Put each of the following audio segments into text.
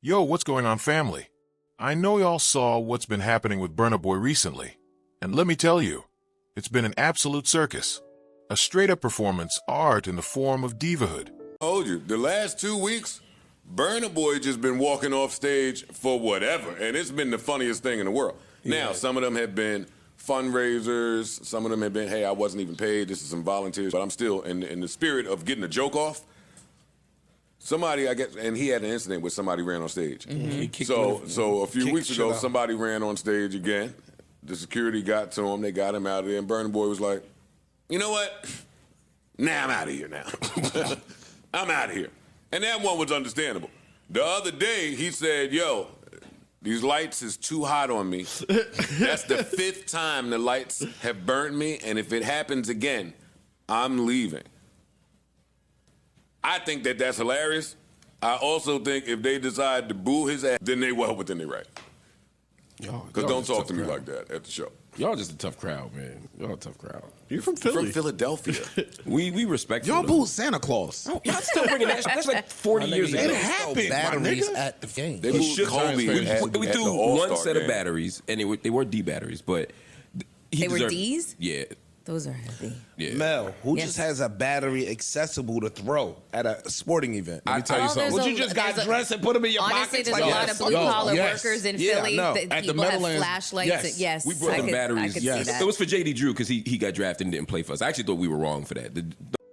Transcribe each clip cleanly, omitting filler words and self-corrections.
Yo, what's going on, family? I know y'all saw what's been happening with Burna Boy recently, and let me tell you, it's been an absolute circus. A straight-up performance art in the form of divahood. I told you, the last 2 weeks, Burna Boy just been walking off stage for whatever, and it's been the funniest thing in the world. Now, some of them have been fundraisers, some of them have been, hey, I wasn't even paid, this is some volunteers, but I'm still in the spirit of getting a joke off. Somebody, I guess, and he had an incident where somebody ran on stage. So a few weeks ago, somebody ran on stage again. The security got to him, they got him out of there, and Burna Boy was like, you know what? Nah, I'm out of here now. I'm out of here. And that one was understandable. The other day, he said, yo, these lights is too hot on me. That's the 5th time the lights have burnt me, and if it happens again, I'm leaving. I think that that's hilarious. I also think if they decide to boo his ass, then they well within their right. Because don't talk to me like that at the show. Y'all just a tough crowd, man. Y'all a tough crowd. You're from Philly. From Philadelphia. We respect Y'all them. booed Santa Claus. Oh, y'all still bringing that. That's like 40 years ago. It happened, my batteries nigga. at the game. They booed Kobe We threw one set of batteries, and they were D batteries, but they were Ds? Yeah. Those are heavy. Yeah. Mel, who just has a battery accessible to throw at a sporting event? Let me tell you something. Would you just got dressed and put them in your honestly, pockets? There's a lot of blue-collar workers in Philly that at people the have Meadowlands, flashlights. Yes, We brought them batteries. I could see that. It was for JD Drew because he got drafted and didn't play for us. I actually thought we were wrong for that.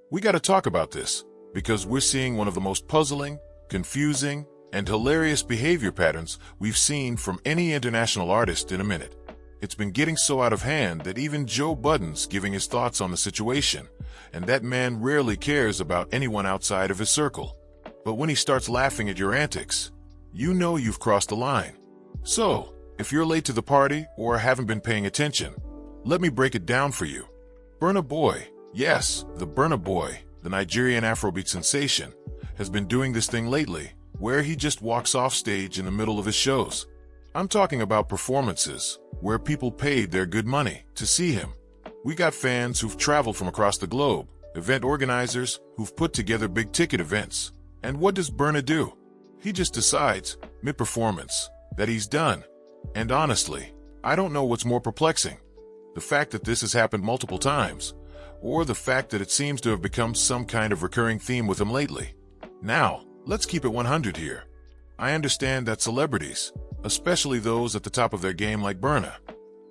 We got to talk about this, because we're seeing one of the most puzzling, confusing, and hilarious behavior patterns we've seen from any international artist in a minute. It's been getting so out of hand that even Joe Budden's giving his thoughts on the situation, and that man rarely cares about anyone outside of his circle. But when he starts laughing at your antics, you know you've crossed the line. So, if you're late to the party or haven't been paying attention, let me break it down for you. Burna Boy, yes, the Burna Boy, the Nigerian Afrobeat sensation, has been doing this thing lately, where he just walks off stage in the middle of his shows. I'm talking about performances where people paid their good money to see him. We got fans who've traveled from across the globe, event organizers who've put together big-ticket events. And what does Burna do? He just decides, mid-performance, that he's done. And honestly, I don't know what's more perplexing. The fact that this has happened multiple times, or the fact that it seems to have become some kind of recurring theme with him lately. Now, let's keep it 100 here. I understand that celebrities, especially those at the top of their game like Burna,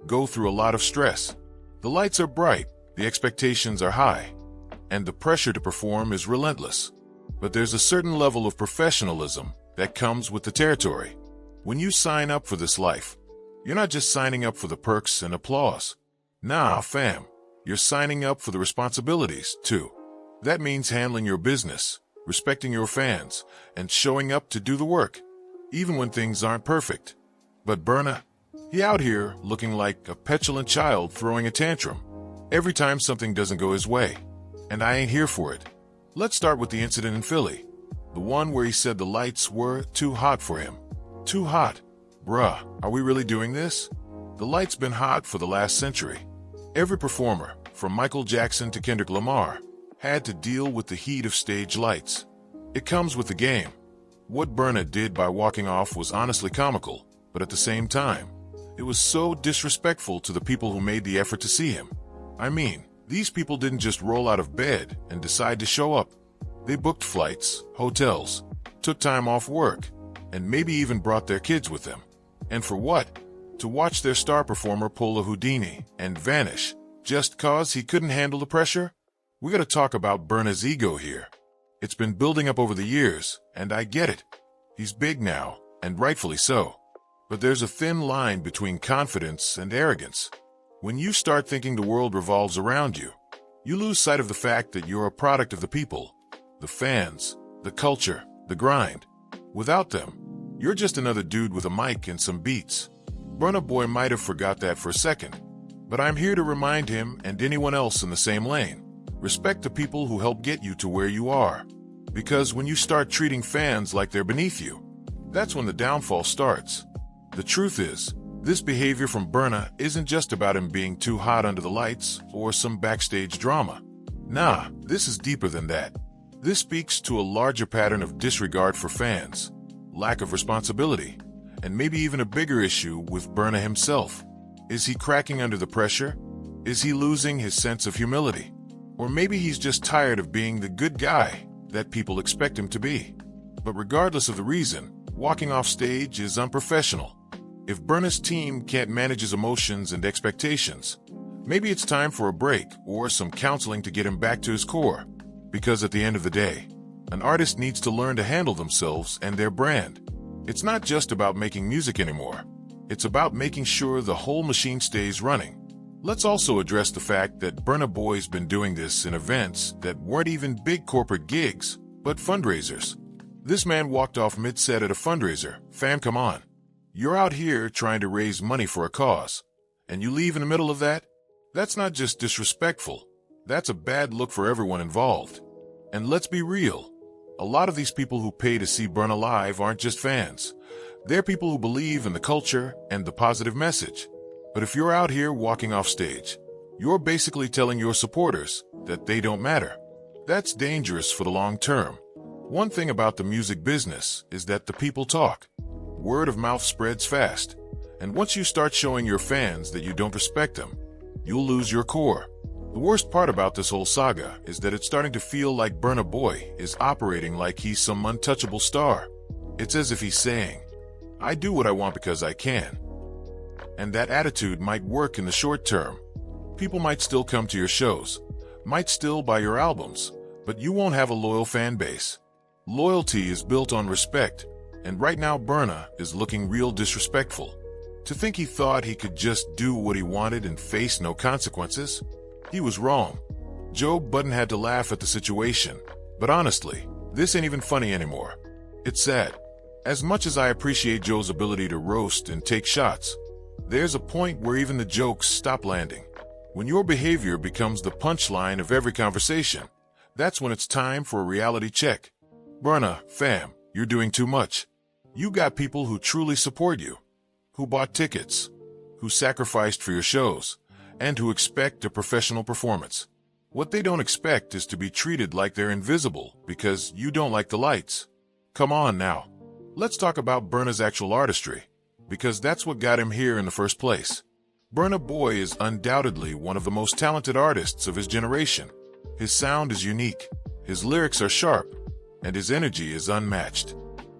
go through a lot of stress. The lights are bright, the expectations are high, and the pressure to perform is relentless. But there's a certain level of professionalism that comes with the territory. When you sign up for this life, you're not just signing up for the perks and applause. Nah, fam, you're signing up for the responsibilities, too. That means handling your business, respecting your fans, and showing up to do the work, even when things aren't perfect. But Burna, he out here looking like a petulant child throwing a tantrum every time something doesn't go his way. And I ain't here for it. Let's start with the incident in Philly. The one where he said the lights were too hot for him. Too hot. Bruh, are we really doing this? The light's been hot for the last century. Every performer, from Michael Jackson to Kendrick Lamar, had to deal with the heat of stage lights. It comes with the game. What Burna did by walking off was honestly comical, but at the same time, it was so disrespectful to the people who made the effort to see him. I mean, these people didn't just roll out of bed and decide to show up. They booked flights, hotels, took time off work, and maybe even brought their kids with them. And for what? To watch their star performer pull a Houdini and vanish, just cause he couldn't handle the pressure? We gotta talk about Burna's ego here. It's been building up over the years, and I get it. He's big now, and rightfully so. But there's a thin line between confidence and arrogance. When you start thinking the world revolves around you, you lose sight of the fact that you're a product of the people, the fans, the culture, the grind. Without them, you're just another dude with a mic and some beats. Burna Boy might have forgot that for a second, but I'm here to remind him and anyone else in the same lane. Respect the people who help get you to where you are. Because when you start treating fans like they're beneath you, that's when the downfall starts. The truth is, this behavior from Burna isn't just about him being too hot under the lights or some backstage drama. Nah, this is deeper than that. This speaks to a larger pattern of disregard for fans. lack of responsibility, and maybe even a bigger issue with Burna himself. Is he cracking under the pressure? Is he losing his sense of humility? Or maybe he's just tired of being the good guy that people expect him to be. But regardless of the reason, walking off stage is unprofessional. If Burna's team can't manage his emotions and expectations, maybe it's time for a break or some counseling to get him back to his core. Because at the end of the day, an artist needs to learn to handle themselves and their brand. It's not just about making music anymore. It's about making sure the whole machine stays running. Let's also address the fact that Burna Boy's been doing this in events that weren't even big corporate gigs, but fundraisers. This man walked off mid-set at a fundraiser. Fam, come on. You're out here trying to raise money for a cause, and you leave in the middle of that? That's not just disrespectful. That's a bad look for everyone involved. And let's be real. A lot of these people who pay to see Burna live aren't just fans. They're people who believe in the culture and the positive message. But if you're out here walking off stage, you're basically telling your supporters that they don't matter. That's dangerous for the long term. One thing about the music business is that the people talk. Word of mouth spreads fast. And once you start showing your fans that you don't respect them, you'll lose your core. The worst part about this whole saga is that it's starting to feel like Burna Boy is operating like he's some untouchable star. It's as if he's saying, I do what I want because I can. And that attitude might work in the short term. People might still come to your shows, might still buy your albums, but you won't have a loyal fan base. Loyalty is built on respect, and right now Burna is looking real disrespectful. To think he thought he could just do what he wanted and face no consequences? He was wrong. Budden had to laugh at the situation, but honestly, this ain't even funny anymore. It's sad. As much as I appreciate Joe's ability to roast and take shots, there's a point where even the jokes stop landing. When your behavior becomes the punchline of every conversation, that's when it's time for a reality check. Burna, fam, you're doing too much. You got people who truly support you, who bought tickets, who sacrificed for your shows, and who expect a professional performance. What they don't expect is to be treated like they're invisible because you don't like the lights. Come on now. Let's talk about Burna's actual artistry, because that's what got him here in the first place. Burna Boy is undoubtedly one of the most talented artists of his generation. His sound is unique, his lyrics are sharp, and his energy is unmatched.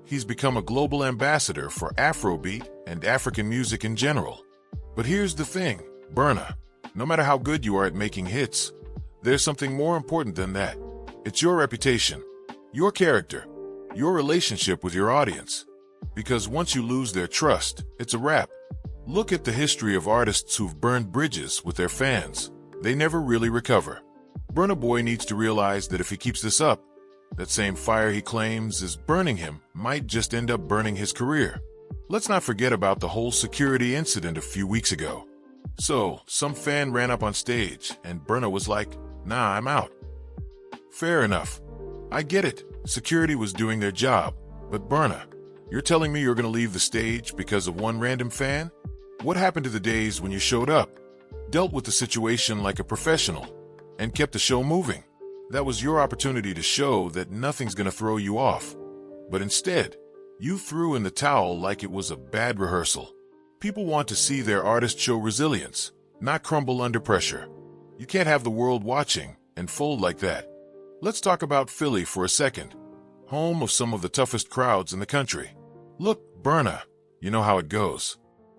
He's become a global ambassador for Afrobeat and African music in general. But here's the thing, Burna, no matter how good you are at making hits, there's something more important than that. It's your reputation, your character, your relationship with your audience. Because once you lose their trust, it's a wrap. Look at the history of artists who've burned bridges with their fans. They never really recover. Burna Boy needs to realize that if he keeps this up, that same fire he claims is burning him might just end up burning his career. Let's not forget about the whole security incident a few weeks ago. So, some fan ran up on stage and Burna was like, nah, I'm out. Fair enough. I get it. Security was doing their job. But Burna, you're telling me you're going to leave the stage because of one random fan? What happened to the days when you showed up, dealt with the situation like a professional, and kept the show moving? That was your opportunity to show that nothing's going to throw you off. But instead, you threw in the towel like it was a bad rehearsal. People want to see their artist show resilience, not crumble under pressure. You can't have the world watching and fold like that. Let's talk about Philly for a second, home of some of the toughest crowds in the country. Look, Burna, you know how it goes.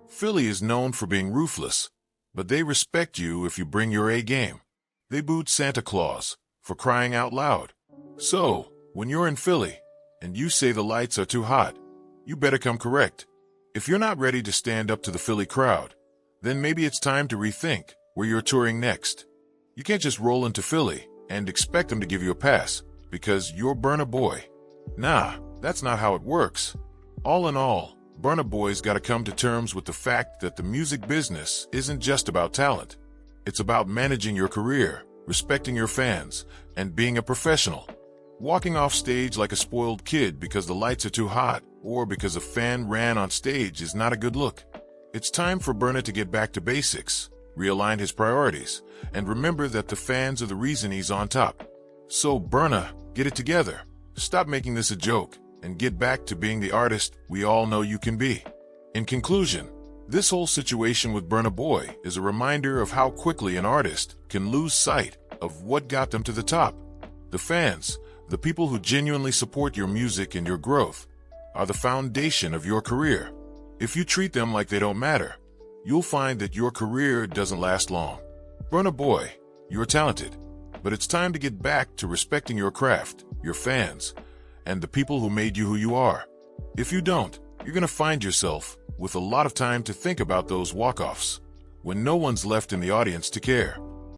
Philly is known for being ruthless, but they respect you if you bring your A game. They booed Santa Claus, for crying out loud. So, when you're in Philly, and you say the lights are too hot, you better come correct. If you're not ready to stand up to the Philly crowd, then maybe it's time to rethink where you're touring next. You can't just roll into Philly and expect them to give you a pass because you're Burna Boy. Nah, that's not how it works. All in all, Burna Boy's got to come to terms with the fact that the music business isn't just about talent. It's about managing your career, respecting your fans, and being a professional. Walking off stage like a spoiled kid because the lights are too hot or because a fan ran on stage is not a good look. It's time for Burna to get back to basics, realign his priorities, and remember that the fans are the reason he's on top. So Burna, get it together. Stop making this a joke and get back to being the artist we all know you can be. In conclusion, this whole situation with Burna Boy is a reminder of how quickly an artist can lose sight of what got them to the top. The fans, the people who genuinely support your music and your growth, are the foundation of your career. If you treat them like they don't matter, you'll find that your career doesn't last long. Burna Boy, you're talented, but it's time to get back to respecting your craft, your fans, and the people who made you who you are. If you don't, you're going to find yourself with a lot of time to think about those walk-offs when no one's left in the audience to care.